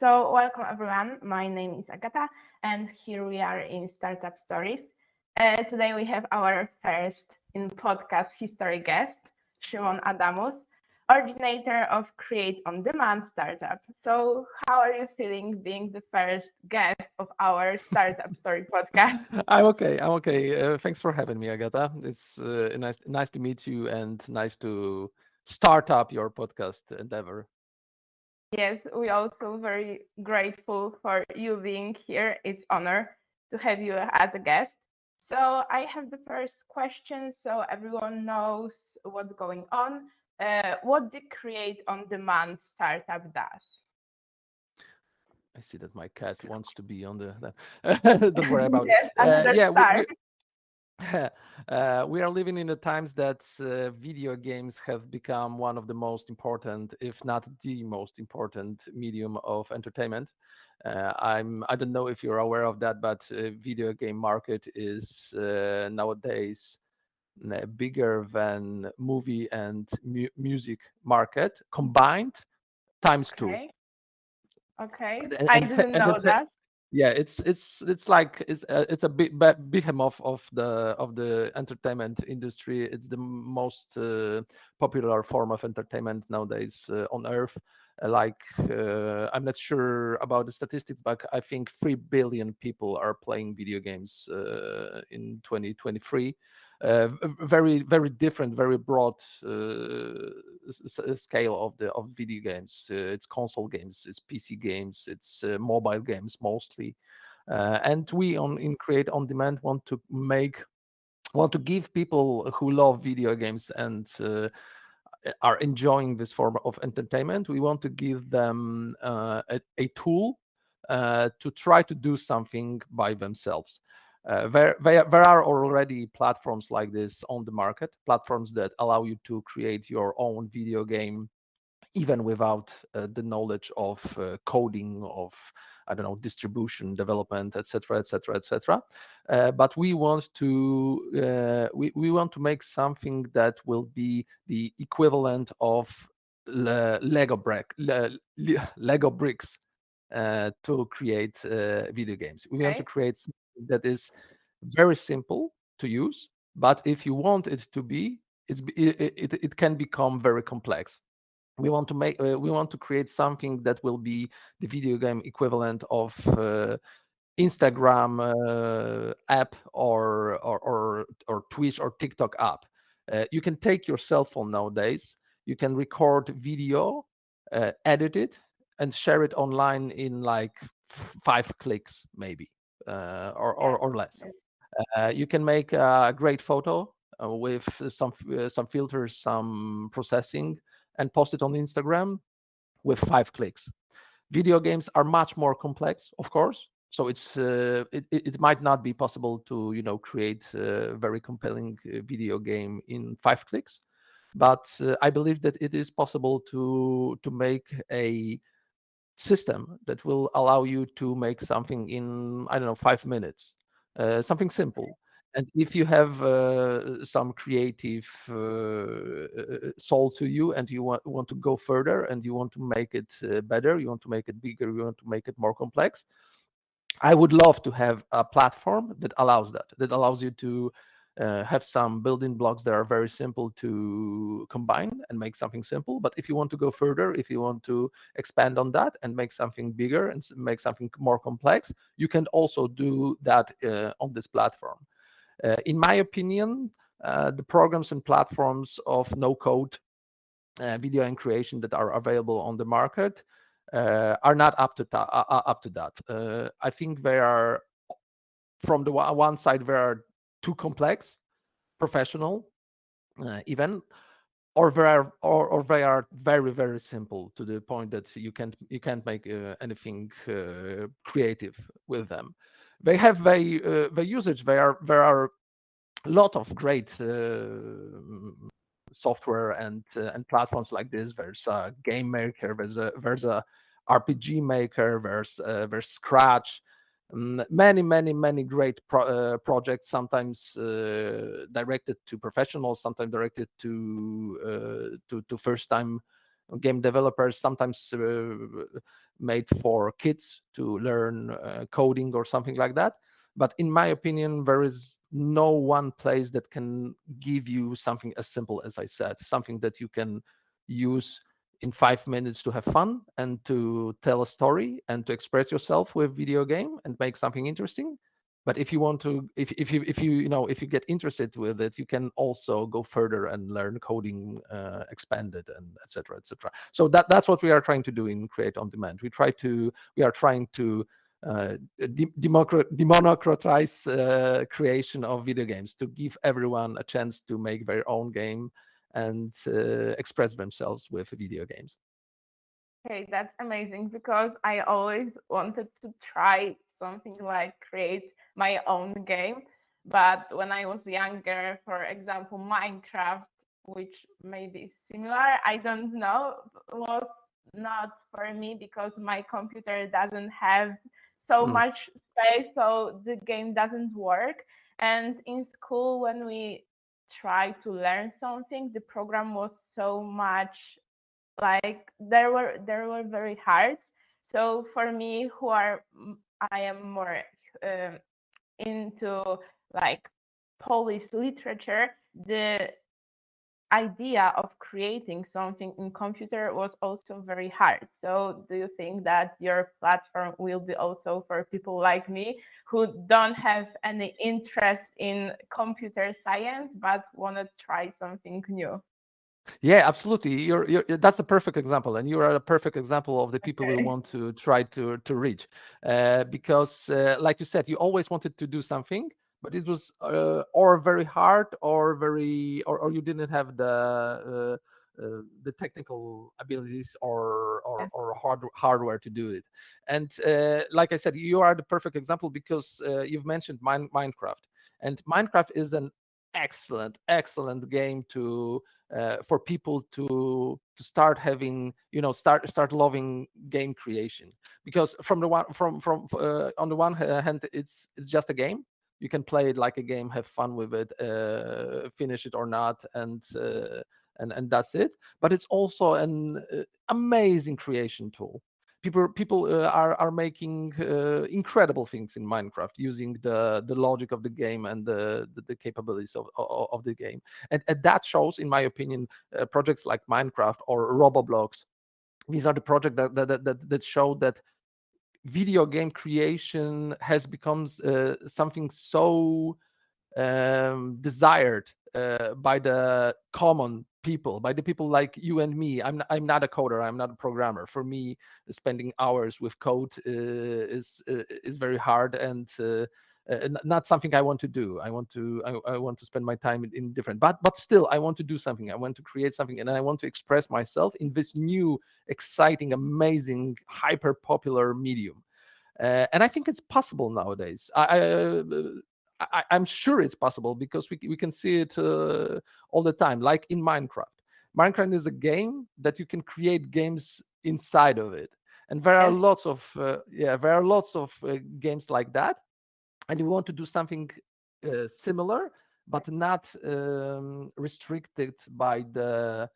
So welcome everyone. My name is Agata, and here we are in Startup Stories. Today we have our first in podcast history guest, Szymon Adamus, originator of CreateOnDemand startup. So how are you feeling being the first guest of our Startup Story podcast? I'm okay. I'm okay. Thanks for having me, Agata. It's nice to meet you and nice to start up your podcast endeavor. Yes, we also very grateful for you being here. It's honor to have you as a guest. So I have the first question so everyone knows what's going on. What the Create on Demand startup does? I see that my cat wants to be on the. Don't worry about it. Yes, another Yeah, star. we are living in the times that video games have become one of the most important, if not the most important, medium of entertainment. I don't know if you're aware of that, but video game market is nowadays bigger than movie and music market combined times two. Okay, okay. And, I and, didn't know and that. yeah, it's like it's a big behemoth of the entertainment industry. It's the most popular form of entertainment nowadays on earth. I'm not sure about the statistics, but I think 3 billion people are playing video games in 2023. Very different, very broad scale of video games. It's console games, it's PC games, it's mobile games mostly. And we on in Create on Demand want to give people who love video games and are enjoying this form of entertainment. We want to give them a tool to try to do something by themselves. There are already platforms like this on the market, platforms that allow you to create your own video game even without the knowledge of coding, of I don't know, distribution, development, etc., etc., etc. But we want to make something that will be the equivalent of Lego bricks to create video games. We want to Okay, create something that is very simple to use, but if you want it to be, it can become very complex. We want to create something that will be the video game equivalent of Instagram app or Twitch or TikTok app. You can take your cell phone nowadays, you can record video, edit it, and share it online in like 5 clicks maybe, yes, or less. yes. You can make a great photo with some filters, some processing, and post it on Instagram with 5 clicks. Video games are much more complex, of course. So it might not be possible to create a very compelling video game in 5 clicks, but I believe that it is possible to make a system that will allow you to make something in, I don't know, 5 minutes, something simple. And if you have some creative soul to you, and you want to go further, and you want to make it better, you want to make it bigger, you want to make it more complex, I would love to have a platform that allows that, that allows you to have some building blocks that are very simple to combine and make something simple. But if you want to go further, if you want to expand on that and make something bigger and make something more complex, you can also do that on this platform. In my opinion, the programs and platforms of no code video and creation that are available on the market are not up to that. I think they are, from the one side, they are too complex, professional, even, or they are very simple to the point that you can't make anything creative with them. They have the usage. There are a lot of great software and platforms like this. There's a game maker, there's a RPG maker, there's Scratch, many great projects, sometimes directed to professionals, sometimes directed to first time game developers, sometimes made for kids to learn coding or something like that. But in my opinion, there is no one place that can give you something as simple as I said, something that you can use in 5 minutes to have fun and to tell a story and to express yourself with video game and make something interesting. But if you want to, if you get interested with it, you can also go further and learn coding, expand it, and etc. etc. So that's what we are trying to do in Create on Demand. We are trying to democratize creation of video games, to give everyone a chance to make their own game and express themselves with video games. Okay, that's amazing because I always wanted to try something like create my own game. But when I was younger, for example, Minecraft, which maybe is similar, I don't know, was not for me because my computer doesn't have so Mm. much space, so the game doesn't work. And in school, when we tried to learn something, the program was so much like they were very hard. So for me, I am more um, into like Polish literature, the idea of creating something in computer was also very hard. So do you think that your platform will be also for people like me who don't have any interest in computer science but want to try something new? Yeah, absolutely. That's a perfect example, and you are a perfect example of the people we Okay. want to try to reach. Because, like you said, you always wanted to do something, but it was or very hard, or or you didn't have the technical abilities Yes. or hardware to do it. And like I said, you are the perfect example because you've mentioned Minecraft, and Minecraft is an excellent game to for people to start having, start loving game creation. Because from the one from on the one hand, it's just a game. You can play it like a game, have fun with it, finish it or not, and that's it. But it's also an amazing creation tool. People are making incredible things in Minecraft using the logic of the game and the capabilities of the game. And that shows, in my opinion, projects like Minecraft or Roblox. These are the projects that show that video game creation has become something so desired by the common people, by the people like you and me. I'm not a coder. I'm not a programmer. For me, spending hours with code is very hard, and not something I want to do. I want to spend my time in different. But still, I want to do something. I want to create something, and I want to express myself in this new, exciting, amazing, hyper popular medium. And I think it's possible nowadays. I'm sure it's possible because we can see it all the time, like in Minecraft. Minecraft is a game that you can create games inside of it, and there are Yes. lots of games like that. And we want to do something similar, but not restricted by the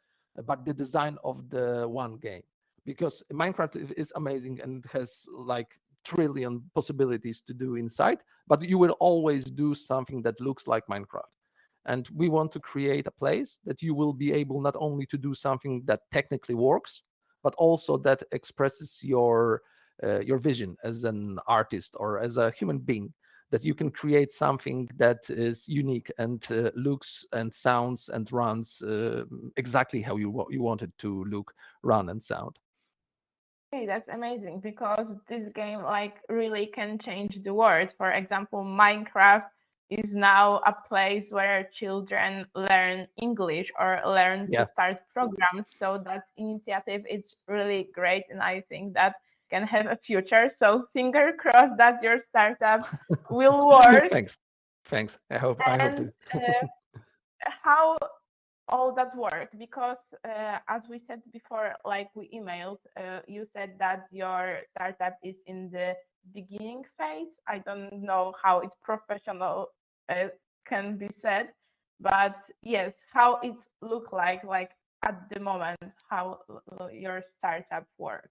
design of the one game. Because Minecraft is amazing and has like trillion possibilities to do inside, but you will always do something that looks like Minecraft. And we want to create a place that you will be able not only to do something that technically works, but also that expresses your vision as an artist or as a human being, that you can create something that is unique and looks and sounds and runs exactly how you want it to look, run, and sound. Hey, that's amazing because this game like really can change the world. For example, Minecraft is now a place where children learn English or learn to Yeah. start programs. So that initiative is really great, and I think that can have a future. So finger crossed that your startup will work. Thanks. Thanks. I hope And to. how all that work? Because as we said before, like we emailed, you said that your startup is in the beginning phase. I don't know how it's professional uh, can be said, but yes, how it look like at the moment how your startup work?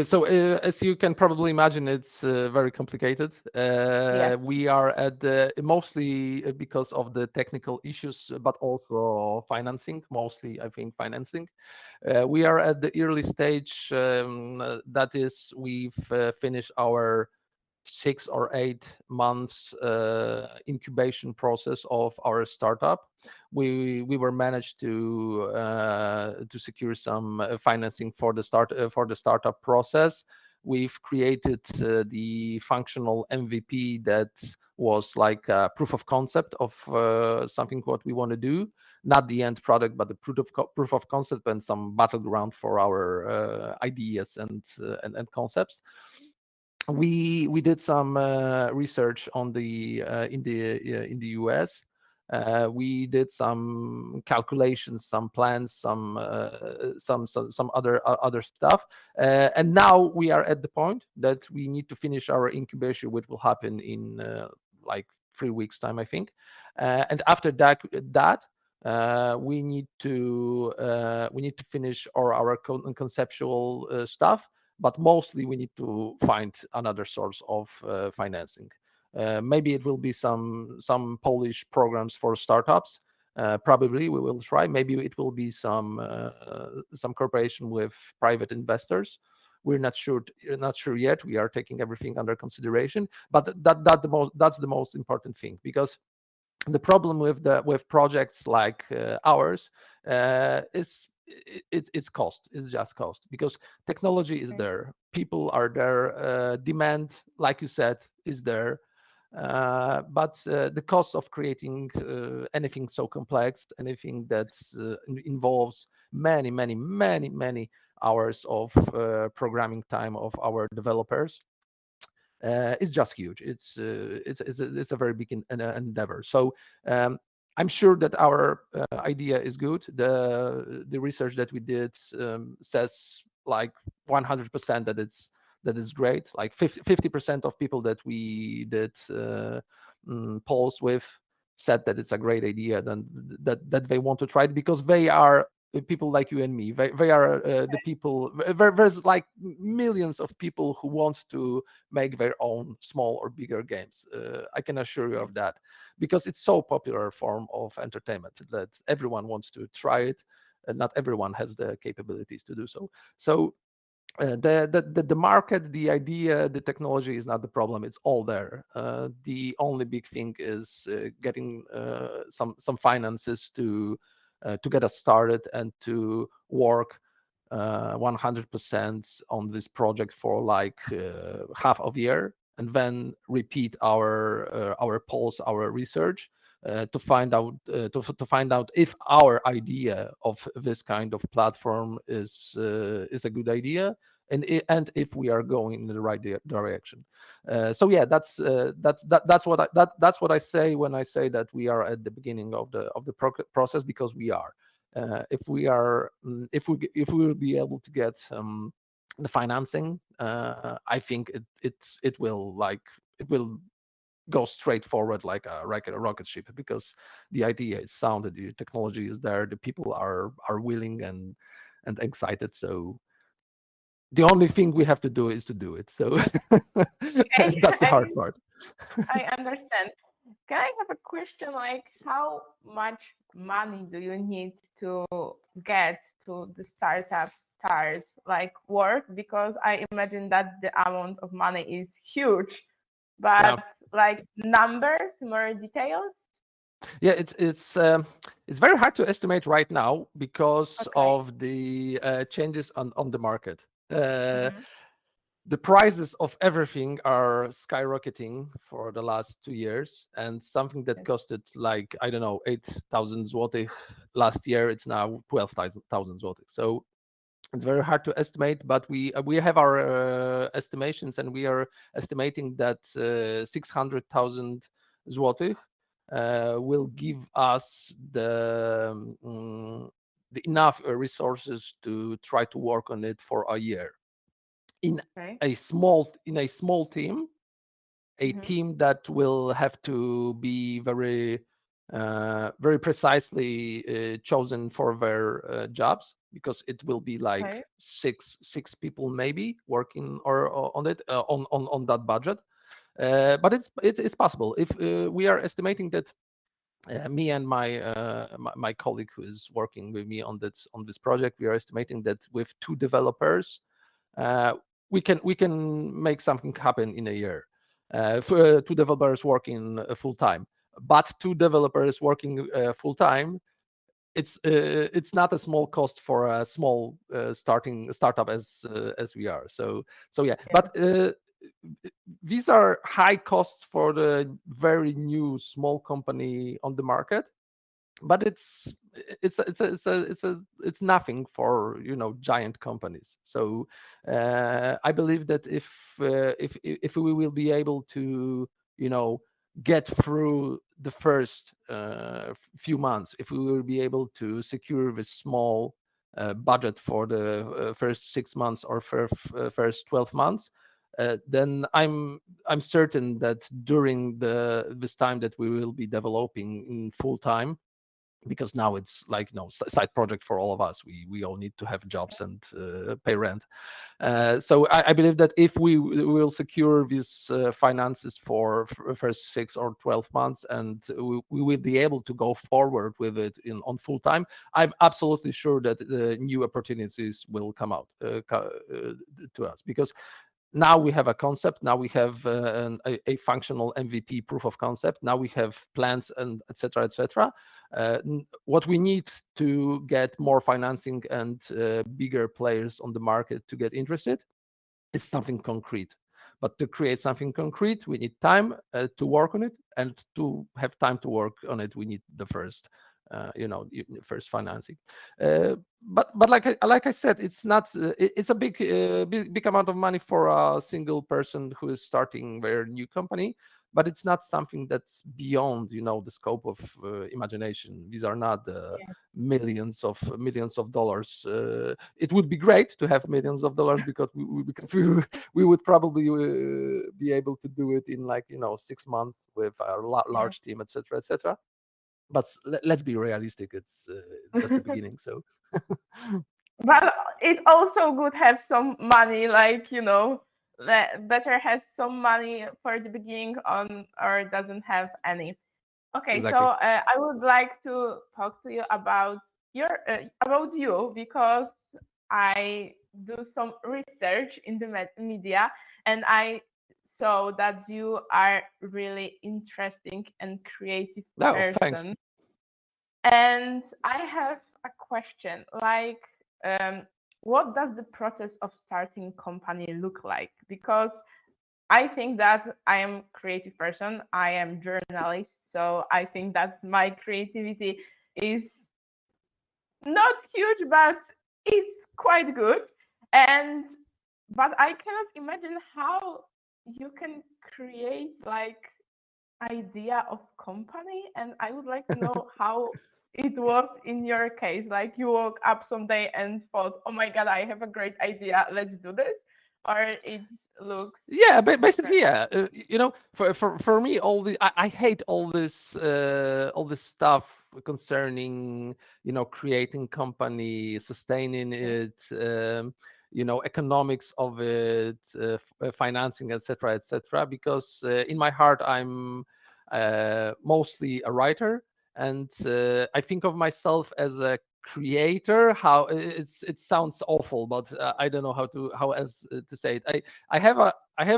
So, as you can probably imagine, it's very complicated. Yes. We are at the mostly because of the technical issues, but also financing, mostly, I think, financing. We are at the early stage, that is, we've finished our 6 or 8 months incubation process of our startup. We were managed to secure some financing for the startup process. We've created the functional MVP that was like a proof of concept of something what we want to do, not the end product, but the proof of concept and some battleground for our ideas and concepts. We did some research on the in the US. We did some calculations, some plans, some other stuff, and now we are at the point that we need to finish our incubation, which will happen in like 3 weeks time, I think. And after that, we need to finish our conceptual stuff, but mostly we need to find another source of financing. Maybe it will be some Polish programs for startups. Probably we will try. Maybe it will be some cooperation with private investors. We're not sure yet. We are taking everything under consideration, but that's the most important thing, because the problem with projects like ours is it's cost. It's just cost, because technology is Okay. there, people are there, demand, like you said, is there, but the cost of creating anything so complex, anything that involves many hours of programming time of our developers, is just huge. It's a very big endeavor. So I'm sure that our idea is good. The research that we did says like 100% that it's great. Like 50% of people that we did polls with said that it's a great idea, then that they want to try it, because they are people like you and me. They are the people. There's like millions of people who want to make their own small or bigger games. I can assure you of that, because it's so popular form of entertainment that everyone wants to try it, and not everyone has the capabilities to do so. So the market, the idea, the technology is not the problem. It's all there. The only big thing is getting some finances to get us started and to work 100% on this project for like half of a year, and then repeat our polls, our research, to find out if our idea of this kind of platform is a good idea, and if we are going in the right direction. So yeah, that's what I say when I say that we are at the beginning of the process, because we are. If we will be able to get the financing, I think it will go straight forward like a rocket ship, because the idea is sound, the technology is there, the people are willing and excited. So the only thing we have to do is to do it. So Okay. that's the hard part. I understand. Can I have a question like how much money do you need to get to the startup starts like work? Because I imagine that the amount of money is huge, but Yeah, like numbers, more details? yeah, it's very hard to estimate right now because Okay. of the changes on the market. uh, Mhm. the prices of everything are skyrocketing for the last 2 years, and something that Yes. costed like, I don't know, 8,000 zlotych last year, it's now 12,000 zlotych. So it's very hard to estimate, but we have our estimations, and we are estimating that 600,000 zlotych will give us the enough resources to try to work on it for a year in Okay. a small team, a Mhm. team that will have to be very very precisely chosen for their jobs, because it will be like Okay. six people maybe working or on it on that budget. But it's possible if we are estimating that me and my colleague who is working with me on this project, we are estimating that with two developers, uh, we can make something happen in a year. For two developers working full time, but two developers working full time, it's not a small cost for a small startup as we are. So yeah, but these are high costs for the very new small company on the market, but it's nothing for giant companies. So I believe that if we will be able to get through the first few months, if we will be able to secure this small budget for the first 6 months or first 12 months, then I'm certain that during this time that we will be developing in full time, because now it's like side project for all of us. We all need to have jobs and pay rent. So I believe that if we will secure these finances for first 6 or 12 months, and we will be able to go forward with it on full time, I'm absolutely sure that new opportunities will come out to us, because now we have a concept, now we have a functional MVP, proof of concept, now we have plans, and etc etc. What we need to get more financing and bigger players on the market to get interested is something concrete. But to create something concrete, we need time to work on it, and to have time to work on it, we need the first, first financing. But like I said, it's not. It's a big amount of money for a single person who is starting their new company. But it's not something that's beyond, the scope of imagination. These are not millions of dollars. It would be great to have millions of dollars, because we would probably be able to do it in, like, 6 months with a Yeah. large team, etc etc. But let's be realistic, it's just the beginning. So But it also would have some money, like, better has some money for the beginning on or doesn't have any. Okay, so exactly. I would like to talk to you about you, because I do some research in the media, and I saw that you are really interesting and creative No, thanks. person. And I have a question, like, um, what does the process of starting company look like? Because I think that I am creative person. I am journalist, so I think that my creativity is not huge, but it's quite good. And but I cannot imagine how you can create like idea of company, and I would like to know how it was in your case. Like you woke up someday and thought, "Oh my God, I have a great idea. Let's do this," or it looks Yeah, different. basically, yeah. For me, I hate all this stuff concerning creating company, sustaining Yeah. it, economics of it, financing, etc etc. Because in my heart, I'm mostly a writer, and I think of myself as a creator. How it sounds awful, but I don't know how else to say it. I have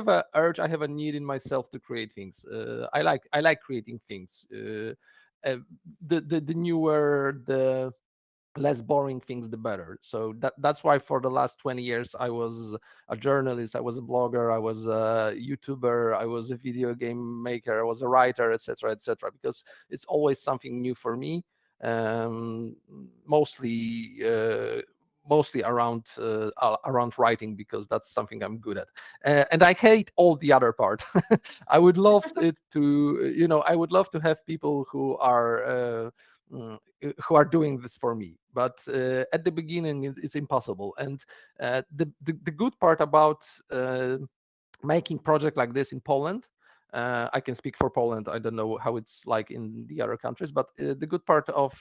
a urge, I have a need in myself to create things. I like creating things. Uh, the newer, the less boring things, the better. So that's why for the last 20 years I was a journalist, I was a blogger, I was a YouTuber, I was a video game maker, I was a writer, etc etc, because it's always something new for me. um, mostly uh, Mostly around writing, because that's something I'm good at. And I hate all the other part. I would love it to, I would love to have people mm, who are doing this for me, but at the beginning it's impossible. And the good part about making project like this in Poland, I can speak for Poland. I don't know how it's like in the other countries, but the good part of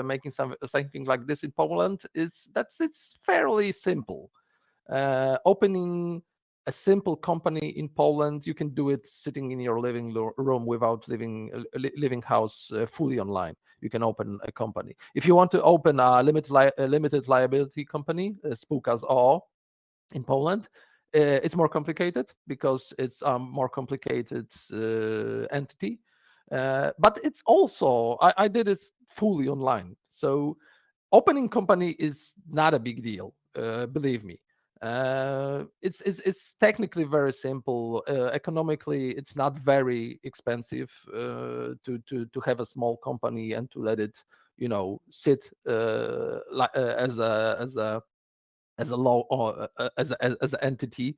making something like this in Poland is that it's fairly simple. Opening a simple company in Poland, you can do it sitting in your living room without living house fully online. You can open a company. If you want to open a limited liability company, spółka z o.o. in Poland, it's more complicated because it's a more complicated entity. But it's also, I did it fully online. So opening company is not a big deal, believe me. It's technically very simple. Economically, it's not very expensive to have a small company and to let it, sit as a law or as an entity,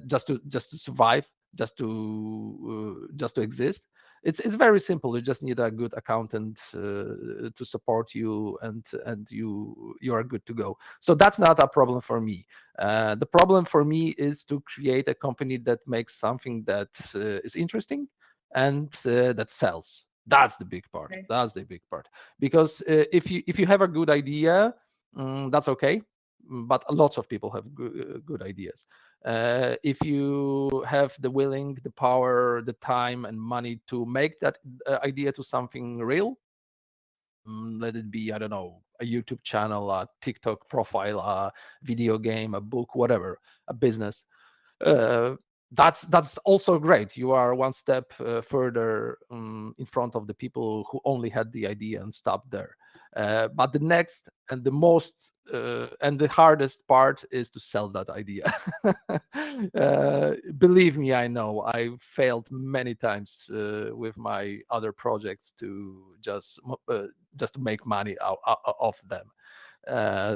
just to survive, just to exist. It's very simple. You just need a good accountant to support you, and you are good to go. So that's not a problem for me. The problem for me is to create a company that makes something that is interesting and that sells. That's the big part. Okay. That's the big part. Because if you have a good idea, that's okay, but lots of people have good ideas. If you have the willing, the power, the time, and money to make that idea to something real, let it be, I don't know, a YouTube channel, a TikTok profile, a video game, a book, whatever, a business, uh, that's also great. You are one step further in front of the people who only had the idea and stopped there. But the next and the most and the hardest part is to sell that idea. Believe me, I know I failed many times with my other projects to just to make money of them.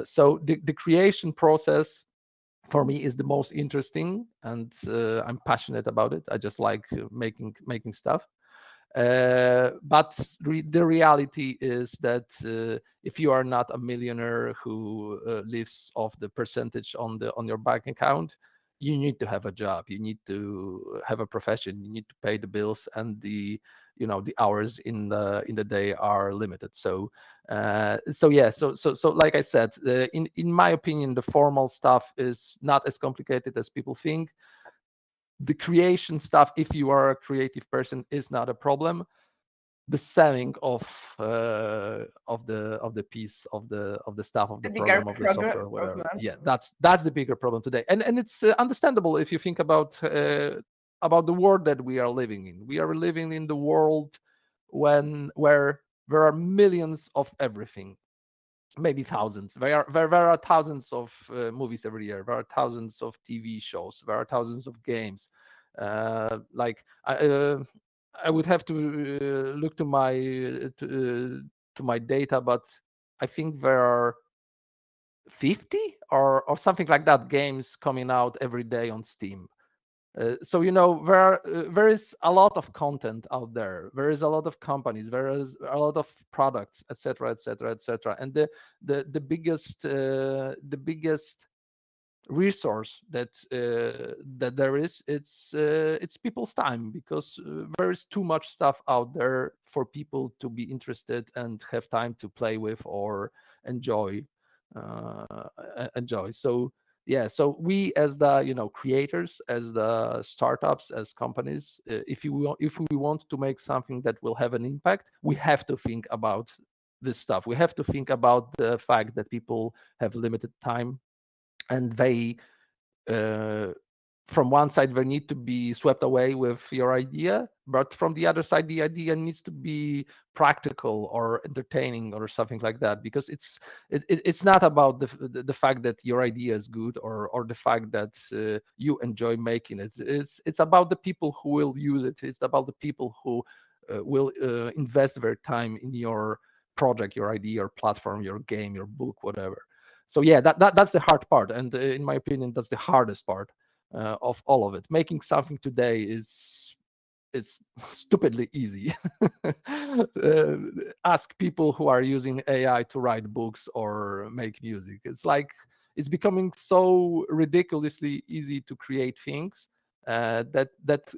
So the creation process for me is the most interesting, and I'm passionate about it. I just like making stuff. But the reality is that if you are not a millionaire who lives off the percentage on your bank account, you need to have a job. You need to have a profession. You need to pay the bills, and the hours in the day are limited. So yeah. So like I said, in my opinion, the formal stuff is not as complicated as people think. The creation stuff, if you are a creative person, is not a problem. The selling of the piece of the stuff of The the bigger program, of the software, whatever, problem. yeah, that's the bigger problem today. And it's understandable if you think about the world that we are living in. We are living in the world where there are millions of everything, maybe thousands. There are thousands of movies every year. There are thousands of TV shows. There are thousands of games. Like I would have to look to my data, but I think there are 50 or something like that games coming out every day on Steam. So there is a lot of content out there. There is a lot of companies. There is a lot of products, etc., etc., etc. And the biggest resource that there is, it's people's time, because there is too much stuff out there for people to be interested and have time to play with or enjoy enjoy. So yeah, so we as the creators, as the startups, as companies, if we want to make something that will have an impact, we have to think about this stuff. We have to think about the fact that people have limited time, and they uh, from one side they need to be swept away with your idea, but from the other side the idea needs to be practical or entertaining or something like that, because it's not about the fact that your idea is good, or the fact that you enjoy making it. It's about the people who will use it. It's about the people who will invest their time in your project, your idea, your platform, your game, your book, whatever. So yeah, that's the hard part, and in my opinion, that's the hardest part of all of it. Making something today is it's stupidly easy. Ask people who are using AI to write books or make music. It's becoming so ridiculously easy to create things That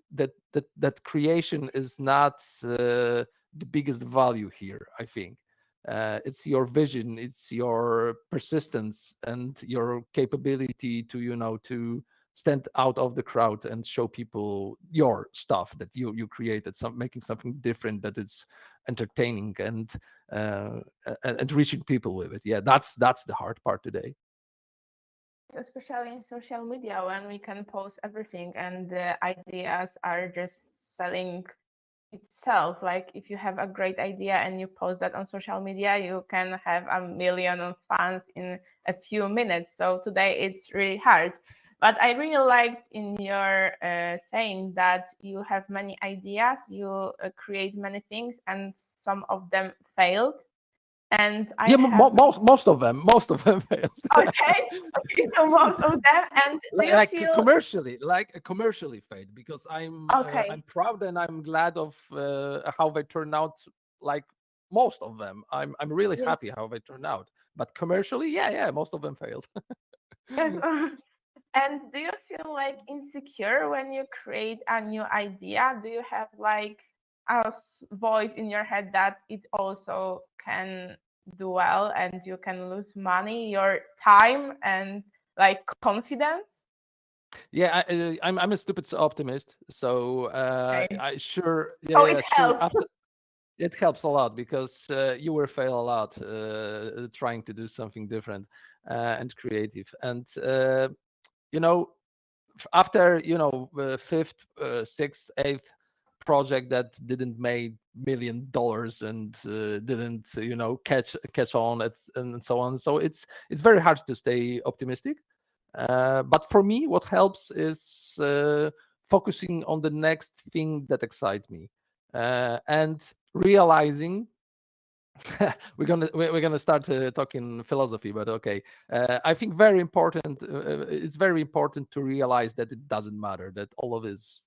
creation is not the biggest value here, I think. It's your vision, it's your persistence, and your capability to to stand out of the crowd and show people your stuff that you created, making something different that is entertaining uh, and reaching people with it. Yeah, that's the hard part today. Especially in social media when we can post everything and the ideas are just selling itself. Like if you have a great idea and you post that on social media, you can have a million of fans in a few minutes. So today it's really hard. But I really liked in your saying that you have many ideas, you create many things, and some of them failed. And I Yeah, have most of them failed. okay, okay, so most of them. And do you Like feel commercially failed, because okay? I'm proud and I'm glad of how they turn out. Like most of them, I'm really happy Yes, how they turn out. But commercially, yeah, most of them failed. yes. And do you feel like insecure when you create a new idea? Do you have like a voice in your head that it also can do well and you can lose money, your time, and like confidence? Yeah, I'm a stupid optimist, so Okay. I sure, So yeah, it sure. helps. After it helps a lot, because you will fail a lot trying to do something different and creative. And you know, after the fifth, sixth, eighth project that didn't make $1 million and didn't catch on, and so on. So it's very hard to stay optimistic. But for me, what helps is focusing on the next thing that excites me, and realizing we're gonna start talking philosophy, but okay. I think very important. It's very important to realize that it doesn't matter. That all of this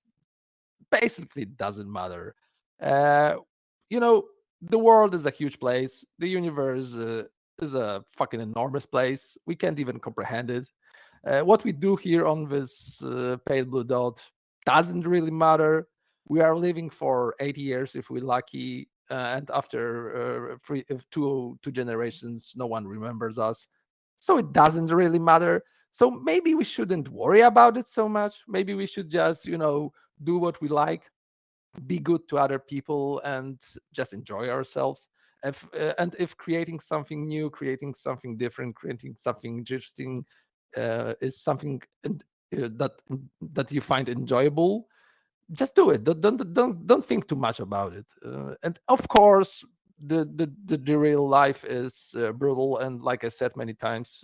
basically doesn't matter. Uh, the world is a huge place. The universe is a fucking enormous place. We can't even comprehend it. What we do here on this pale blue dot doesn't really matter. We are living for 80 years if we're lucky, and after two generations, no one remembers us. So it doesn't really matter. So maybe we shouldn't worry about it so much. Maybe we should just, do what we like, be good to other people, and just enjoy ourselves. And if creating something new, creating something different, creating something interesting is something that you find enjoyable, just do it. Don't think too much about it. And of course, the real life is brutal, and like I said many times,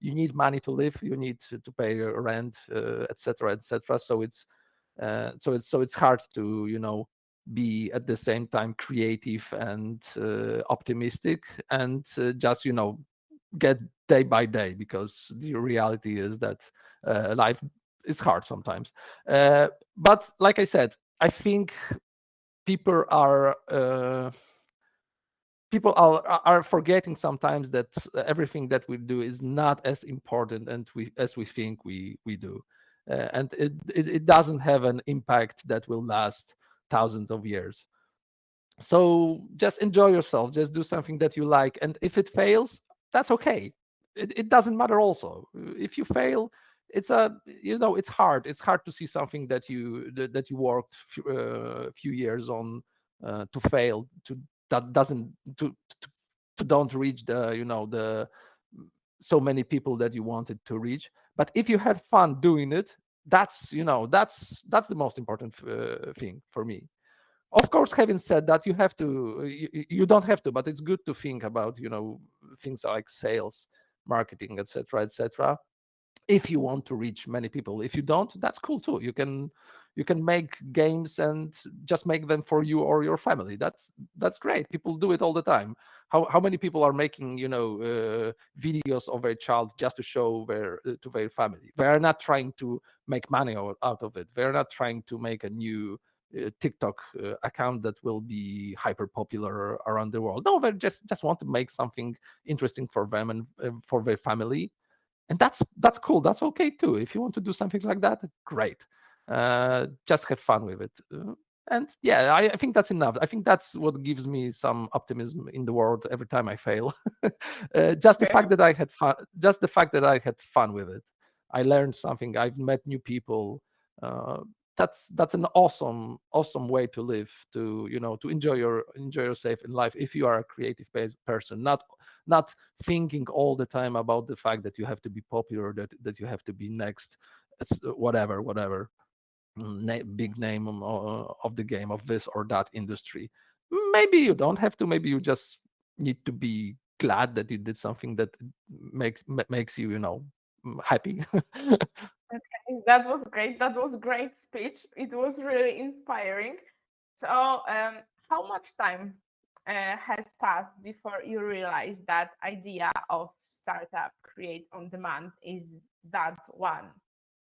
you need money to live, you need to pay your rent, etc., etc. So it's hard to be at the same time creative and optimistic, and just get day by day, because the reality is that life is hard sometimes. But like I said, I think people are uh, people are forgetting sometimes that everything that we do is not as important and we think we do. And it doesn't have an impact that will last thousands of years. So just enjoy yourself, just do something that you like, and if it fails, that's okay. It doesn't matter. Also, if you fail, it's hard. It's hard to see something that you worked few years on, to fail, to that doesn't to don't reach the so many people that you wanted to reach. But if you had fun doing it, that's the most important thing for me. Of course, having said that, you don't have to, but it's good to think about things like sales, marketing, etc., etc., if you want to reach many people. If you don't, that's cool too. You can make games and just make them for you or your family. That's great. People do it all the time. How many people are making videos of their child just to show to their family? They are not trying to make money out of it. They're not trying to make a new TikTok account that will be hyper popular around the world. No, they just want to make something interesting for them and for their family, and that's cool. That's okay too. If you want to do something like that, great. Just have fun with it. And yeah, I think that's enough. I think that's what gives me some optimism in the world every time I fail. Just the fact Okay. that I had fun, just the fact that I had fun with it. I learned something. I've met new people. Uh, that's an awesome way to live. To to enjoy yourself in life if you are a creative person. Not thinking all the time about the fact that you have to be popular, that you have to be next. It's whatever big name of the game of this or that industry. Maybe you don't have to. Maybe you just need to be glad that you did something that makes you happy. Okay, that was great. That was great speech. It was really inspiring. So, how much time has passed before you realized that idea of startup create on demand is that one?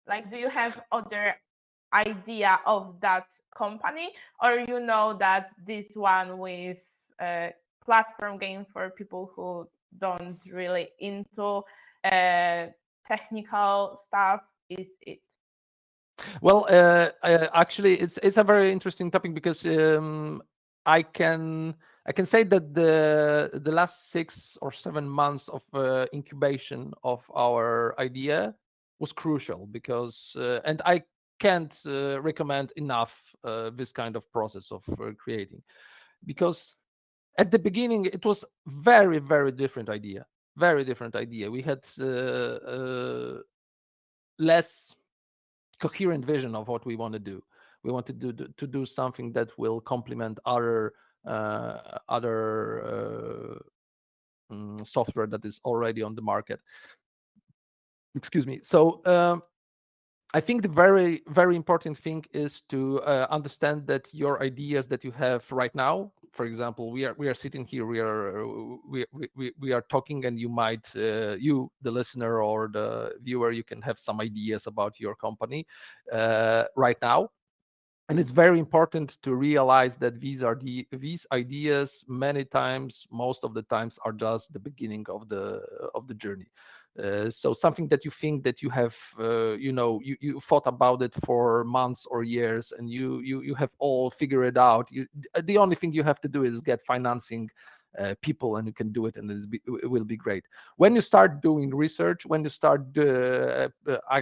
Like, do you have other idea of that company, or you know that this one with a platform game for people who don't really into uh, technical stuff is it? Well, actually, it's a very interesting topic because I can I can say that the last 6 or 7 months of incubation of our idea was crucial because and I can't recommend enough this kind of process of creating, because at the beginning it was very different idea. We had less coherent vision of what we want to do. We want to do something that will complement other software that is already on the market. Excuse me. So I think the very important thing is to understand that your ideas that you have right now. For example, we are sitting here, we are talking, and you might you the listener or the viewer, you can have some ideas about your company right now. And it's very important to realize that these ideas many times, most of the times, are just the beginning of the journey. So something that you think that you have you thought about it for months or years, and you have all figured it out. The only thing you have to do is get financing, people, and you can do it, and it will be great. When you start doing research, when you start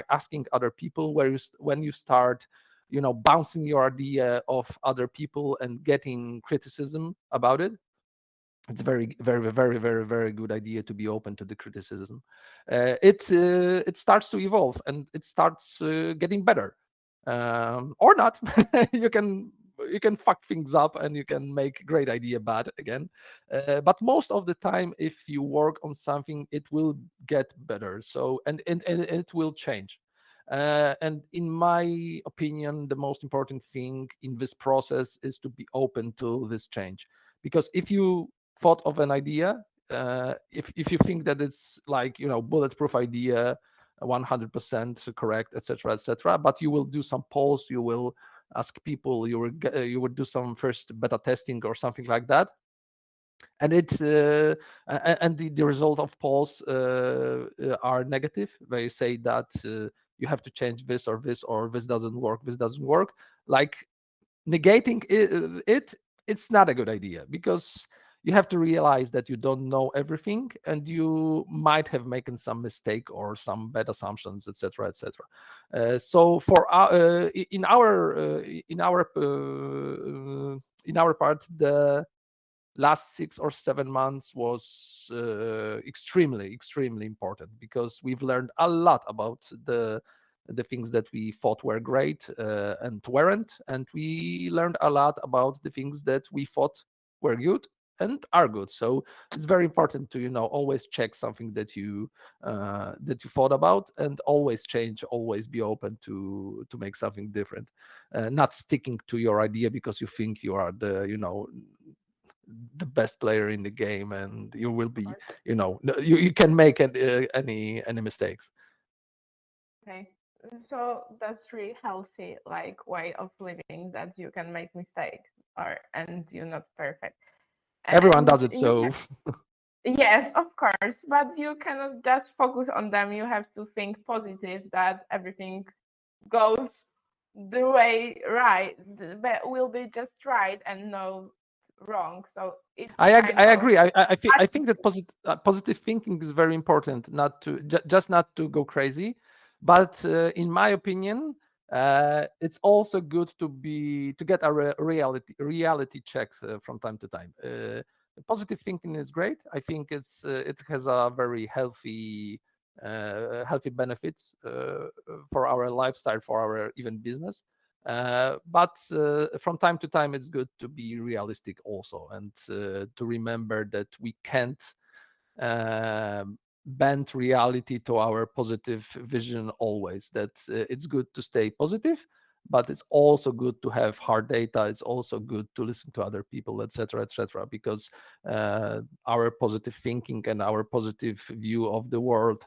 asking other people, when you start bouncing your idea off other people and getting criticism about it, it's very good idea to be open to the criticism. It starts to evolve, and it starts getting better, or not. you can you can fuck things up, and you can make great idea bad again. But most of the time, if you work on something, it will get better. So and it will change. And in my opinion, the most important thing in this process is to be open to this change. Because if you thought of an idea, if you think that it's like bulletproof idea, 100% correct, etc., but you will do some polls, you will ask people, you will do some first beta testing or something like that, and the result of polls are negative. They say that you have to change this or this, or this doesn't work. Like, negating it's not a good idea, because you have to realize that you don't know everything, and you might have making some mistake or some bad assumptions, etc. So for in our part, the last 6 or 7 months was extremely important, because we've learned a lot about the things that we thought were great and weren't, and we learned a lot about the things that we thought were good and are good. So it's very important to always check something that you thought about, and always change, always be open to make something different, not sticking to your idea because you think you are the best player in the game, and you will be you can make any mistakes. Okay. So that's really healthy, like way of living, that you can make mistakes or and you're not perfect. Everyone And does it, you so yes, of course, but you cannot just focus on them. You have to think positive that everything goes the way right, but will be just right and no wrong. So it's kind I of agree. I think that positive thinking is very important. Not to just not to go crazy, but in my opinion, it's also good to get a reality checks from time to time. Positive thinking is great. I think it has a very healthy benefits for our lifestyle, for our even business. But from time to time, it's good to be realistic also, and to remember that we can't bend reality to our positive vision always. That it's good to stay positive, but it's also good to have hard data. It's also good to listen to other people, etc., etc. Because our positive thinking and our positive view of the world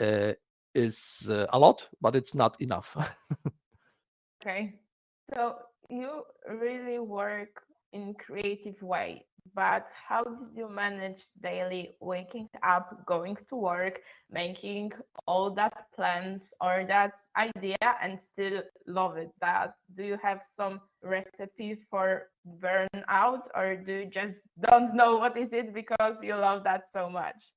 uh, is a lot, but it's not enough. okay. So you really work in creative way, but how did you manage daily waking up, going to work, making all that plans or that idea and still love it? That do you have some recipe for burnout or do you just don't know what is it because you love that so much?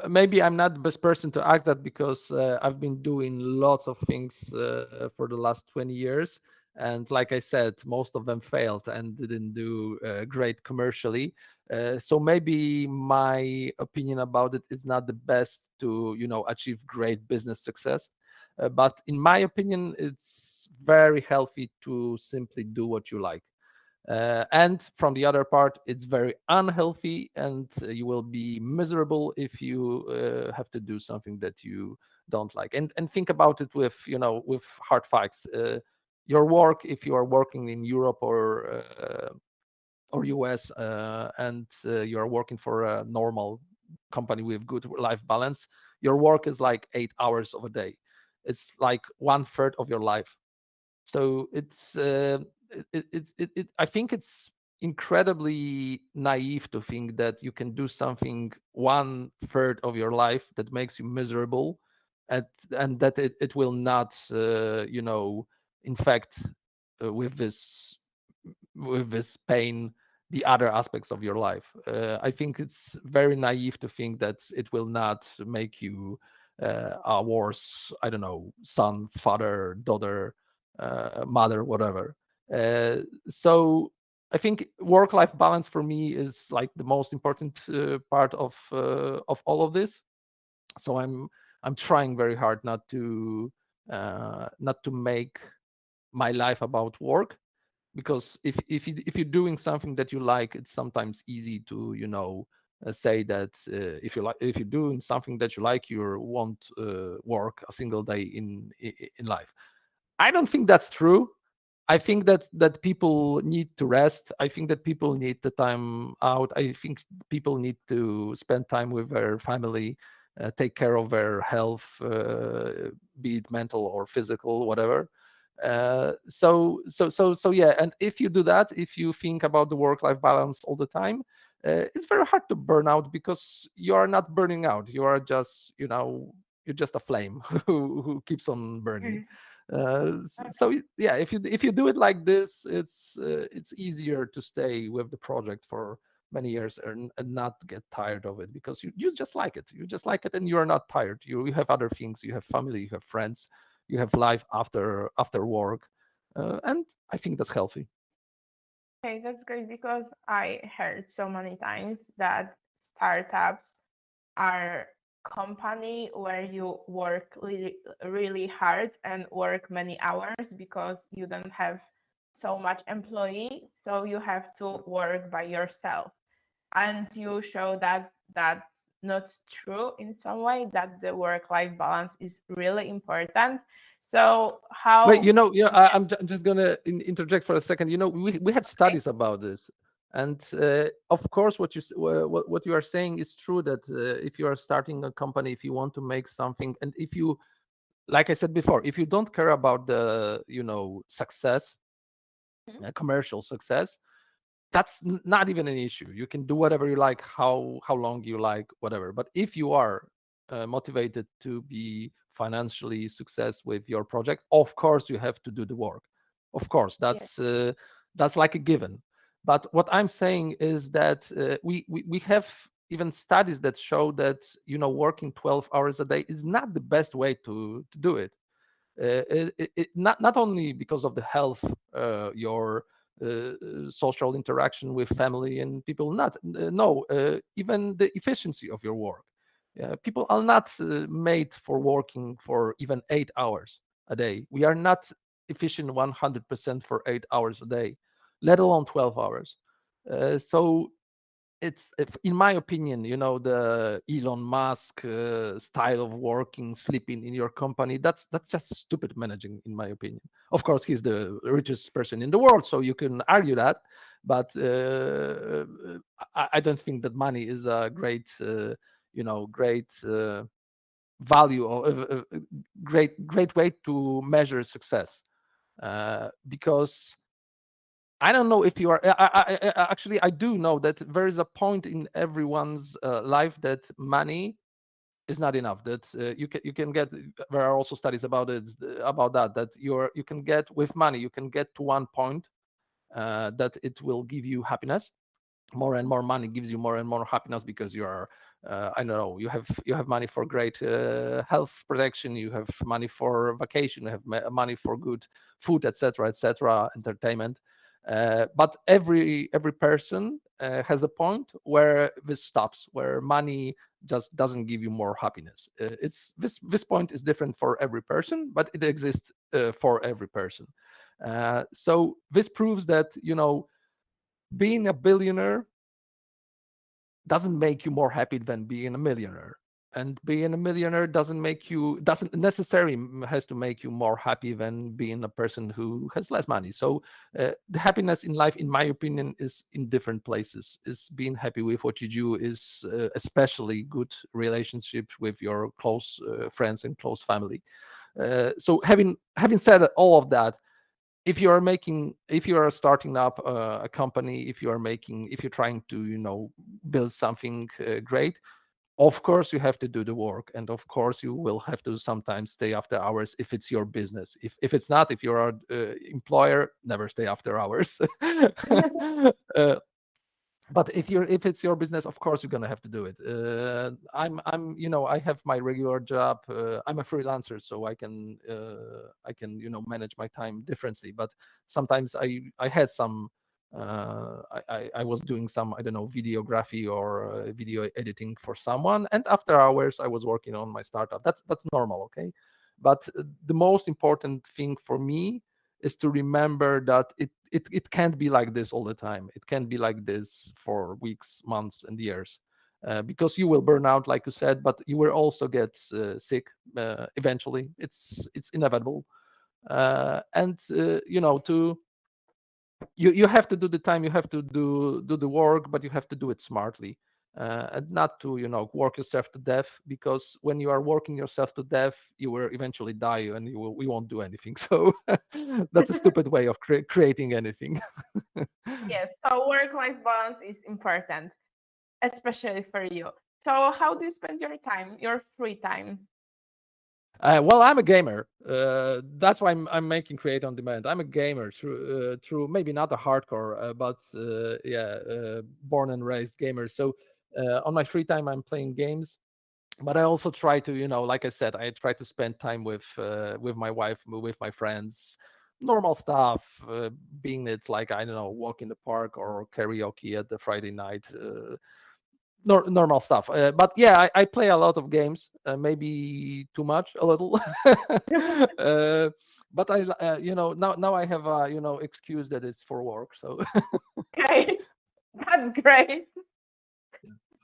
Maybe I'm not the best person to act that because I've been doing lots of things for the last 20 years. And like I said, most of them failed and didn't do great commercially. So maybe my opinion about it is not the best to, achieve great business success. But in my opinion, it's very healthy to simply do what you like. And from the other part, it's very unhealthy, and you will be miserable if you have to do something that you don't like. And think about it with with hard facts. Your work, if you are working in Europe or US, and you are working for a normal company with good life balance, your work is like 8 hours of a day. It's like one third of your life. So I think it's incredibly naive to think that you can do something one third of your life that makes you miserable, and that it will not infect with this pain the other aspects of your life. I think it's very naive to think that it will not make you a worse, I don't know, son, father, daughter, mother, whatever. So I think work-life balance for me is like the most important part of all of this. So I'm trying very hard not to make my life about work, because if you're doing something that you like, it's sometimes easy to say that if you're doing something that you like, you won't work a single day in life. I don't think that's true. I think that people need to rest. I think that people need the time out. I think people need to spend time with their family, take care of their health, be it mental or physical, whatever. So yeah. And if you do that, if you think about the work-life balance all the time, it's very hard to burn out, because you are not burning out. You are just you're just a flame who keeps on burning. Mhm. Yeah, if you do it like this, it's easier to stay with the project for many years, and not get tired of it, because you just like it. You just like it, and you are not tired. You have other things. You have family. You have friends. You have life after work, and I think that's healthy. Okay, that's great because I heard so many times that startups are company where you work really, really hard and work many hours because you don't have so much employee, so you have to work by yourself. And you show that that's not true in some way, that the work-life balance is really important. So Wait, how, I'm just gonna interject for a second. We have okay, studies about this, and of course, what you are saying is true. That if you are starting a company, if you want to make something, and if you, like I said before, if you don't care about the success, mhm, commercial success, that's not even an issue. You can do whatever you like, how long you like, whatever. But if you are motivated to be financially success with your project, of course you have to do the work. Of course, Yes. that's like a given. But what I'm saying is that we have even studies that show that working 12 hours a day is not the best way to do it. Not only because of the health, your social interaction with family and people, not no, even the efficiency of your work. People are not made for working for even 8 hours a day. We are not efficient 100% for 8 hours a day, let alone 12 hours. So it's, in my opinion, the Elon Musk style of working, sleeping in your company, that's just stupid managing, in my opinion. Of course, he's the richest person in the world, so you can argue that, but I don't think that money is a great value, or great way to measure success, because I don't know if you are. Actually, I do know that there is a point in everyone's life that money is not enough. That you can get. There are also studies about it, about that. That you can get with money. You can get to one point that it will give you happiness. More and more money gives you more and more happiness, because you are, I don't know, you have money for great health protection, you have money for vacation, you have money for good food, etc., etc., entertainment. But every person has a point where this stops, where money just doesn't give you more happiness. It's this point is different for every person, but it exists for every person. So this proves that being a billionaire doesn't make you more happy than being a millionaire, and being a millionaire doesn't necessarily has to make you more happy than being a person who has less money. So the happiness in life, in my opinion, is in different places. Is being happy with what you do, is especially good relationships with your close friends and close family. So having said all of that, if you are starting up a company, if you're trying to build something great, of course you have to do the work, and of course you will have to sometimes stay after hours if it's your business. If it's not, if you're an employer, never stay after hours. uh, but if it's your business, of course you're gonna have to do it. I'm I have my regular job. I'm a freelancer, so I can manage my time differently. But sometimes I had some I was doing some, I don't know, videography or video editing for someone, and after hours I was working on my startup. That's normal, okay. But the most important thing for me is to remember that it can't be like this all the time. It can't be like this for weeks, months, and years, because you will burn out, like you said, but you will also get sick eventually. It's inevitable, and to you have to do the time, you have to do the work, but you have to do it smartly, and not to work yourself to death, because when you are working yourself to death, you will eventually die, and we won't do anything. So that's a stupid way of creating anything. Yes, so work-life balance is important, especially for you. So how do you spend your time, your free time? Well, I'm a gamer. That's why I'm making Create on Demand. I'm a gamer through maybe not a hardcore, but yeah, born and raised gamer. So on my free time, I'm playing games, but I also try to, like I said, I try to spend time with my wife, with my friends, normal stuff, being it like, I don't know, walk in the park or karaoke at the Friday night. Normal stuff. But yeah, I play a lot of games, maybe too much, a little. uh, but now I have a excuse that it's for work. So Okay, that's great.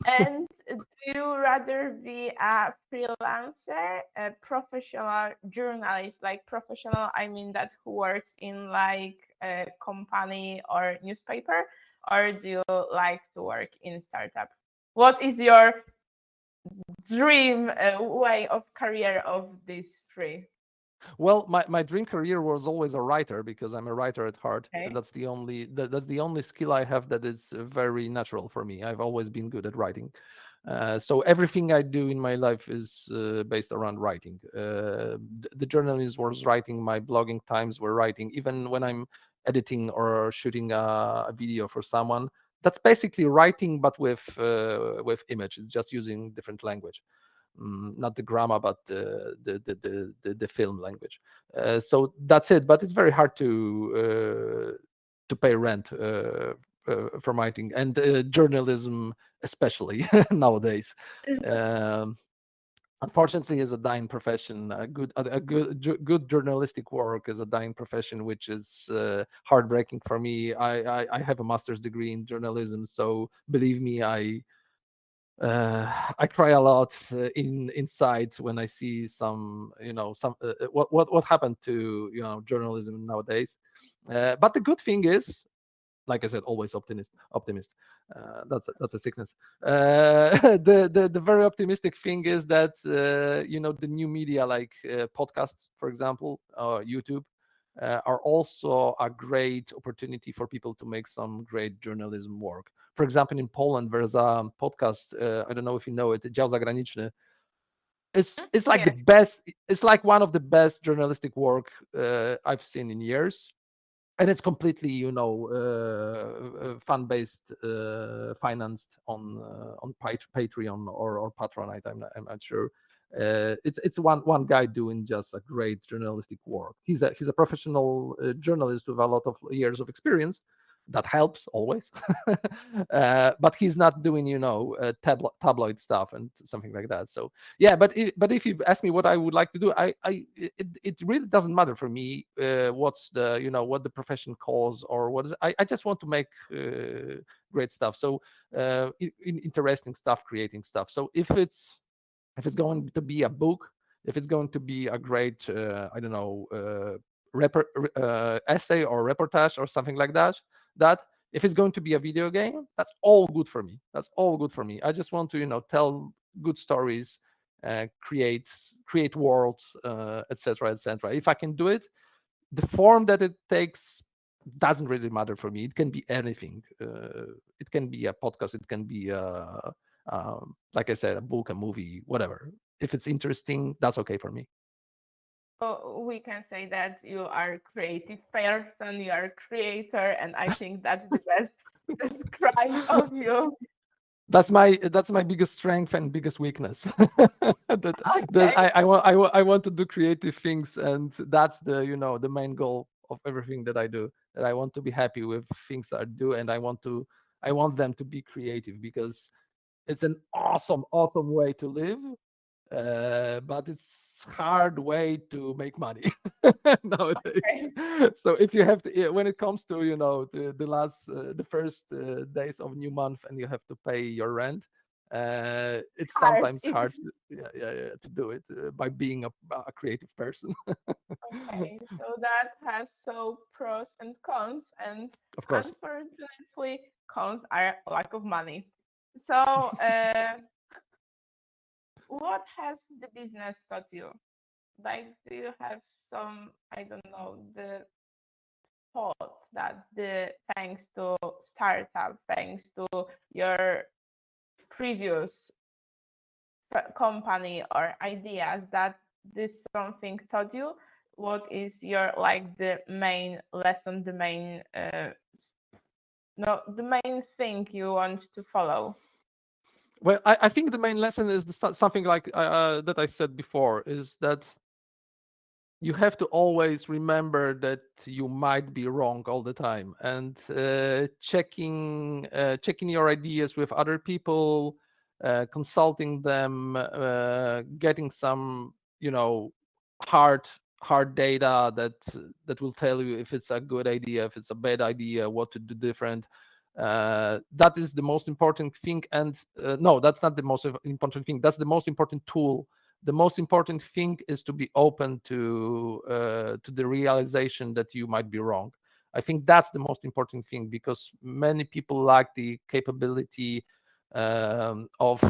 And do you rather be a freelancer, a professional journalist, like professional, I mean that who works in like a company or newspaper, or do you like to work in startup? What is your dream way of career of these three? well, my dream career was always a writer, because I'm a writer at heart. Okay. That's the only skill I have that is very natural for me. I've always been good at writing. So everything I do in my life is based around writing. The journalism was writing, my blogging times were writing, even when I'm editing or shooting a video for someone. That's basically writing, but with image. It's just using different language, not the grammar, but the film language. So that's it. But it's very hard to pay rent for writing and journalism, especially nowadays. Um, Unfortunately, is a dying profession. Good journalistic work is a dying profession, which is heartbreaking for me. I have a master's degree in journalism, so believe me, I cry a lot inside when I see some, what happened to journalism nowadays. But the good thing is, like I said, always optimist. That's a sickness. The very optimistic thing is that the new media like podcasts, for example, or YouTube, are also a great opportunity for people to make some great journalism work. For example, in Poland, there's a podcast. I don't know if you know it, Dział Zagraniczny. It's like the Yes. best. It's like one of the best journalistic work I've seen in years, and it's completely fan based, financed on Patreon or Patronite. I'm not sure. It's one guy doing just a great journalistic work. He's a professional journalist with a lot of years of experience. That helps always. But he's not doing tabloid stuff and something like that. So yeah, but if you ask me what I would like to do, it really doesn't matter for me what's what the profession calls or what is. I just want to make great stuff. So interesting stuff, creating stuff. So if it's going to be a book, if it's going to be a great I don't know essay or reportage or something like that if it's going to be a video game, that's all good for me. That's all good for me. I just want to tell good stories, create worlds, etc., etc. If I can do it, the form that it takes doesn't really matter for me. It can be anything. It can be a podcast. It can be like I said, a book, a movie, whatever. If it's interesting, that's okay for me. So we can say that you are a creative person, you are a creator, and I think that's the best describe of you. That's my biggest strength and biggest weakness. that Okay. I want to do creative things, and that's the main goal of everything that I do. That I want to be happy with things I do, and I want them to be creative because it's an awesome way to live, but it's hard way to make money nowadays. Okay. So if you have to, when it comes to the first days of new month and you have to pay your rent, it's Hard. sometimes It hard is to do it by being a creative person. okay. So that has so pros and cons, and Of course. unfortunately, cons are lack of money. So, what has the business taught you? Like, do you have some, I don't know, the thought that the thanks to startup, thanks to your previous company or ideas that this something taught you? What is your like the main lesson, the main no, the main thing you want to follow? Well, I think the main lesson is something like that I said before, is that you have to always remember that you might be wrong all the time, and checking your ideas with other people, consulting them, getting some hard hard data that will tell you if it's a good idea, if it's a bad idea, what to do different. That is the most important thing. And no, that's not the most important thing. That's the most important tool. The most important thing is to be open to the realization that you might be wrong. I think that's the most important thing, because many people lack the capability of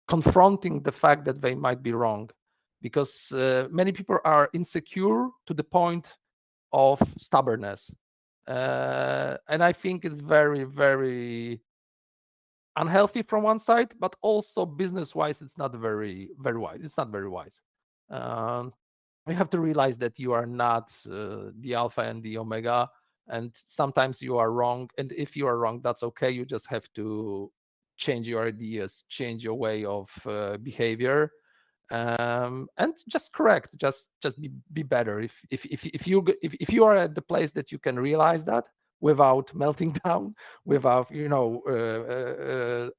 confronting the fact that they might be wrong, because many people are insecure to the point of stubbornness. And I think it's very, very unhealthy from one side, but also business-wise, it's not very wise. It's not very wise. Um, you have to realize that you are not the alpha and the omega, and sometimes you are wrong. And if you are wrong, that's okay. You just have to change your ideas, change your way of behavior, and just correct. Just be better. If you are at the place that you can realize that without melting down, without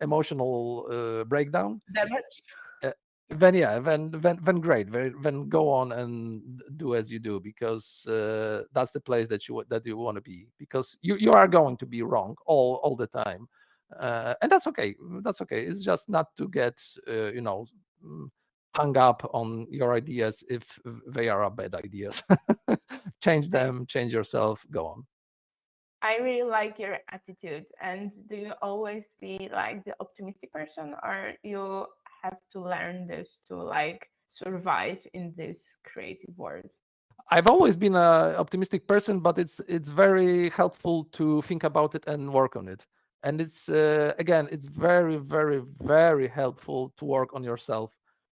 emotional breakdown, Damage. uh, then yeah, then great. Then go on and do as you do, because that's the place that you want to be, because you are going to be wrong all the time, and that's okay. That's okay. It's just not to get mm, hung up on your ideas if they are bad ideas. Change Okay. them, change yourself, go on. I really like your attitude. And do you always be like the optimistic person, or you have to learn this to like survive in this creative world? I've always been a optimistic person, but it's very helpful to think about it and work on it. And it's again, it's very helpful to work on yourself.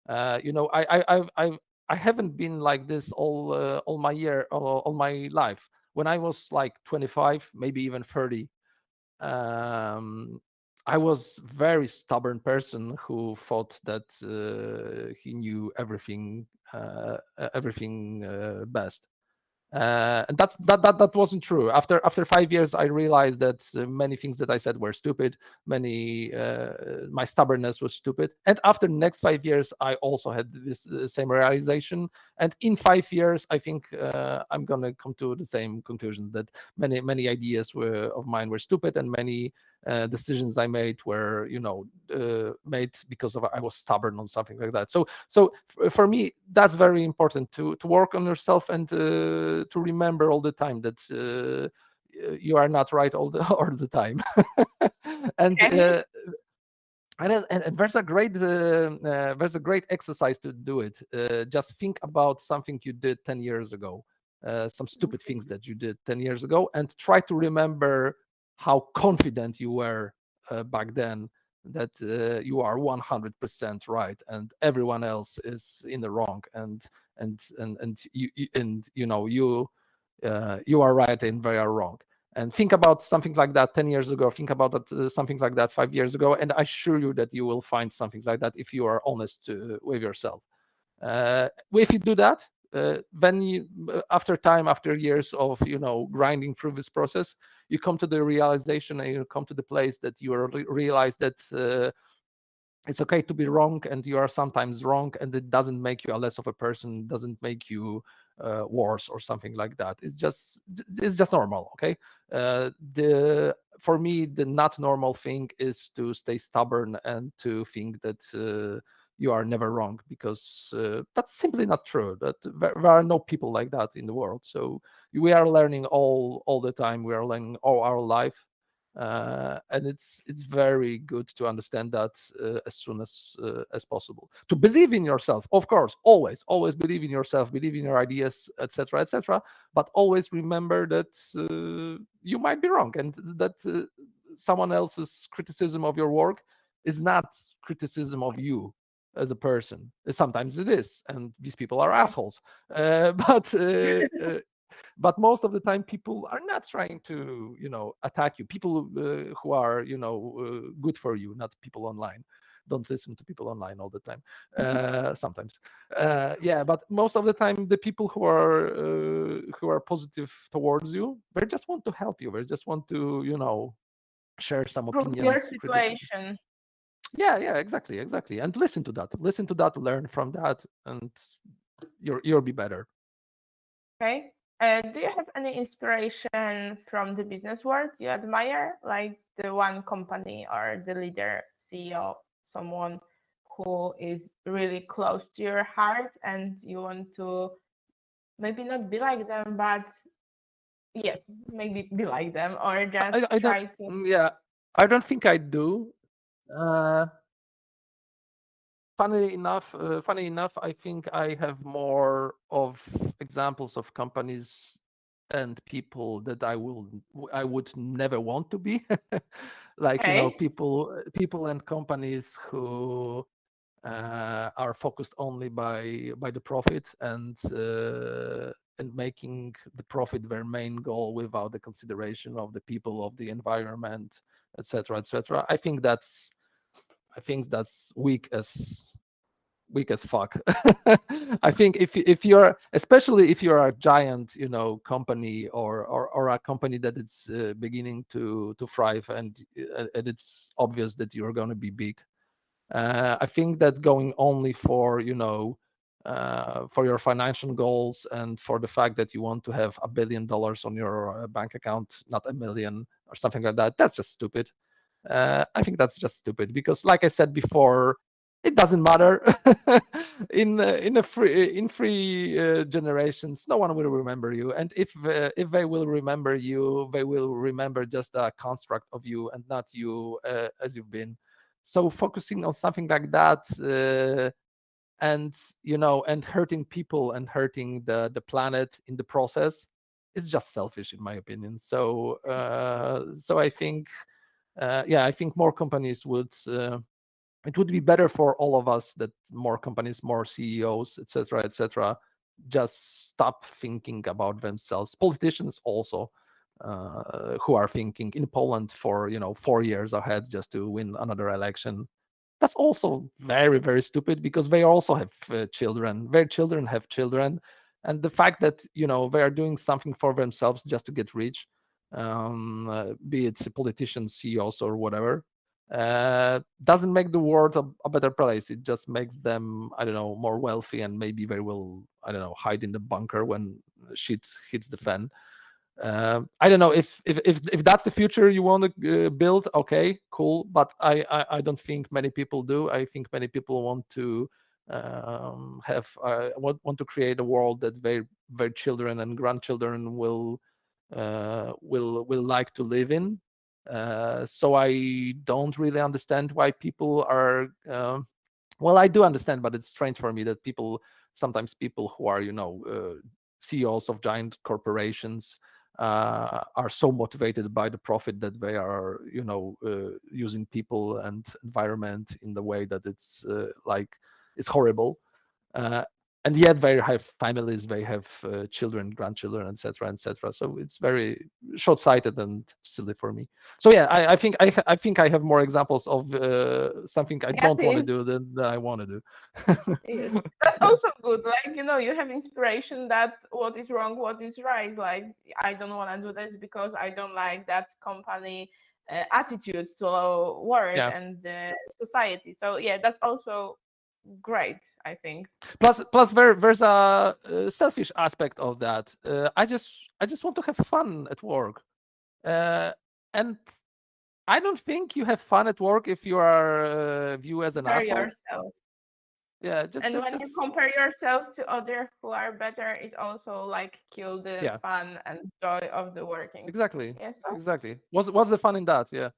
I haven't been like this all my life. When I was like 25, maybe even 30, um, I was very stubborn person who thought that he knew everything best. And that wasn't true. After 5 years, I realized that many things that I said were stupid. Many My stubbornness was stupid. And after the next 5 years, I also had this same realization. And in 5 years, I think I'm gonna come to the same conclusion that many ideas of mine were stupid, and many decisions I made were made because of I was stubborn on something like that. So for me, that's very important to work on yourself, and to remember all the time that you are not right all the time. and Okay. uh, and there's a great exercise to do it. Just think about something you did 10 years ago, some stupid things that you did 10 years ago, and try to remember how confident you were back then, that you are 100% right and everyone else is in the wrong, and you are right and they are wrong. And think about something like that 10 years ago, think about that, something like that 5 years ago, and I assure you that you will find something like that if you are honest with yourself. If you do that, then after time, after years of grinding through this process, you come to the realization, and you come to the place that you realize that it's okay to be wrong, and you are sometimes wrong, and it doesn't make you a less of a person, doesn't make you worse or something like that. It's just normal. Okay. The For me, the not normal thing is to stay stubborn and to think that you are never wrong, because that's simply not true. That there are no people like that in the world. So we are learning all the time. We are learning all our life, and it's very good to understand that as soon as possible. To believe in yourself, of course, always believe in yourself, believe in your ideas, etc., etc. But always remember that you might be wrong, and that someone else's criticism of your work is not criticism of you as a person. Sometimes it is, and these people are Okay. assholes. But most of the time people are not trying to attack you. People who are good for you, not people online. Don't listen to people online all the time. Sometimes yeah, but most of the time the people who are positive towards you, they just want to help you. They just want to share some Improve your opinions, criticism. situation. Yeah, exactly. And listen to that, learn from that, and you'll be better. Okay. Do you have any inspiration from the business world you admire, like the one company or the leader, CEO, someone who is really close to your heart and you want to maybe not be like them, but yes, maybe be like them or just I don't. try to Yeah, I don't think I do. Uh, funny enough, I think I have more of examples of companies and people that I would never want to be. like Okay. people and companies who are focused only by the profit and making the profit their main goal without the consideration of the people, of the environment, etc., etc. I think that's weak as fuck. I think if you're, especially if you're a giant, company, or a company that is beginning to thrive, and it's obvious that you're going to be big. I think that going only for your financial goals and for the fact that you want to have $1 billion on your bank account, not a million or something like that, that's just stupid. I think that's just stupid because, like I said before, it doesn't matter. In 3 generations, no one will remember you, and if they will remember you, they will remember just a construct of you and not you as you've been. So focusing on something like that, and hurting people and hurting the planet in the process, it's just selfish, in my opinion. So I think more companies would. It would be better for all of us that more companies, more CEOs, etc., etc., just stop thinking about themselves. Politicians also, who are thinking in Poland for 4 years ahead just to win another election. That's also very, very stupid because they also have children. Their children have children, and the fact that they are doing something for themselves just to get rich, be it politicians, CEOs, or whatever, doesn't make the world a better place. It just makes them, I don't know, more wealthy, and maybe they will, I don't know, hide in the bunker when shit hits the fan. I don't know if that's the future you want to build. Okay, cool, but I don't think many people do. I think many people want to want to create a world that their children and grandchildren will like to live in. So I don't really understand why people are. Well, I do understand, but it's strange for me that sometimes people who are, CEOs of giant corporations, are so motivated by the profit that they are, using people and environment in the way that it's horrible. Uh, and yet they have families, they have children, grandchildren, etc., etc. So it's very short-sighted and silly for me. So yeah, I think I have more examples of something I Yeah, don't want to please. do than I want to do. Yes. That's also good. Like, you have inspiration that what is wrong, what is right. Like, I don't want to do this because I don't like that company attitudes to work Yeah. and society. So, yeah, that's also great, I think. Plus, there's a selfish aspect of that. I just want to have fun at work, uh, and I don't think you have fun at work if you are viewed as an Compare asshole. yourself. Yeah, just, And just, when you just compare yourself to others who are better, it also like kill the yeah, fun and joy of the working. exactly, Yes. exactly. What's the fun in that? Yeah.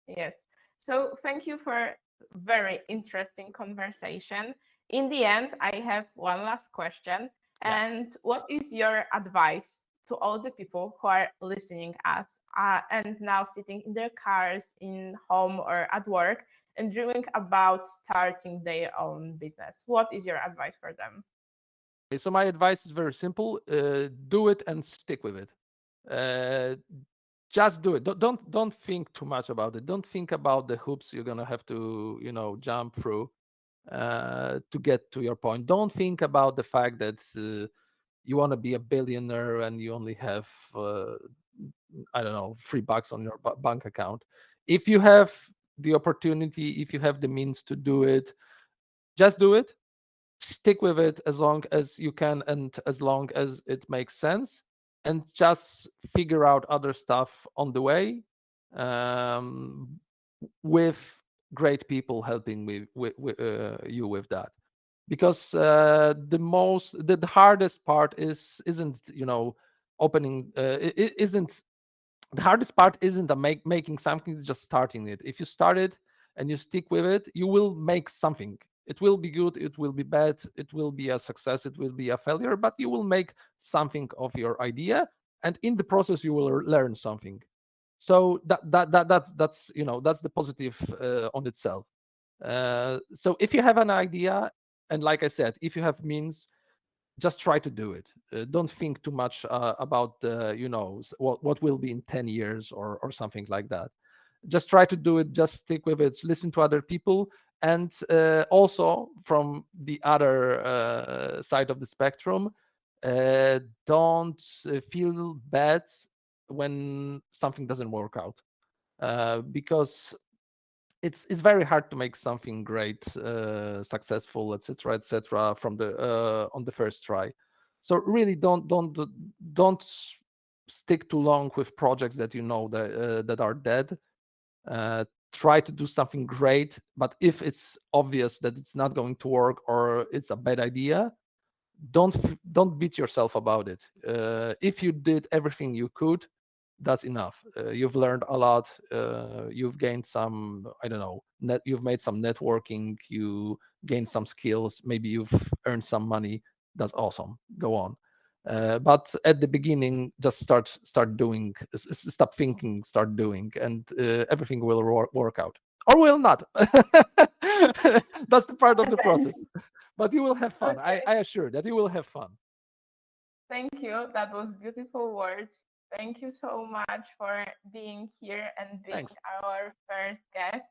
Yes. So thank you for very interesting conversation. In the end, I have one last question. Yeah. And what is your advice to all the people who are listening us and now sitting in their cars, in home or at work and dreaming about starting their own business? What is your advice for them? Okay, so my advice is very simple: do it and stick with it. Uh, just do it. Don't think too much about it. Don't think about the hoops you're gonna have to jump through to get to your point. Don't think about the fact that you want to be a billionaire and you only have I don't know $3 on your bank account. If you have the opportunity, if you have the means to do it, just do it. Stick with it as long as you can and as long as it makes sense, and just figure out other stuff on the way, um, with great people helping you with that. Because the hardest part isn't opening isn't the hardest part isn't making something, it's just starting it. If you start it and you stick with it, you will make something. It will be good, it will be bad, it will be a success, it will be a failure, but you will make something of your idea, and in the process you will learn something. So that's that's the positive on itself. So if you have an idea, and like I said, if you have means, just try to do it. Don't think too much about what will be in 10 years or something like that. Just try to do it. Just stick with it. Listen to other people, and also from the other side of the spectrum, don't feel bad when something doesn't work out, because it's very hard to make something great, successful, etc., from the on the first try. So really, don't stick too long with projects that that are dead. Try to do something great, but if it's obvious that it's not going to work or it's a bad idea, don't beat yourself about it. If you did everything you could, that's enough. You've learned a lot. You've gained some, I don't know, you've made some networking. You gained some skills. Maybe you've earned some money. That's awesome. Go on. But at the beginning, just start doing. Stop thinking. Start doing, and everything will work out, or will not. That's the part of the process. But you will have fun. Okay. I assure that you will have fun. Thank you. That was beautiful words. Thank you so much for being here and being Thanks. our first guest.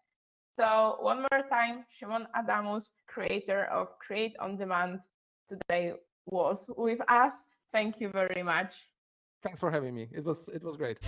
So one more time, Szymon Adamus, creator of Create on Demand, today was with us. Thank you very much. Thanks for having me. It was great.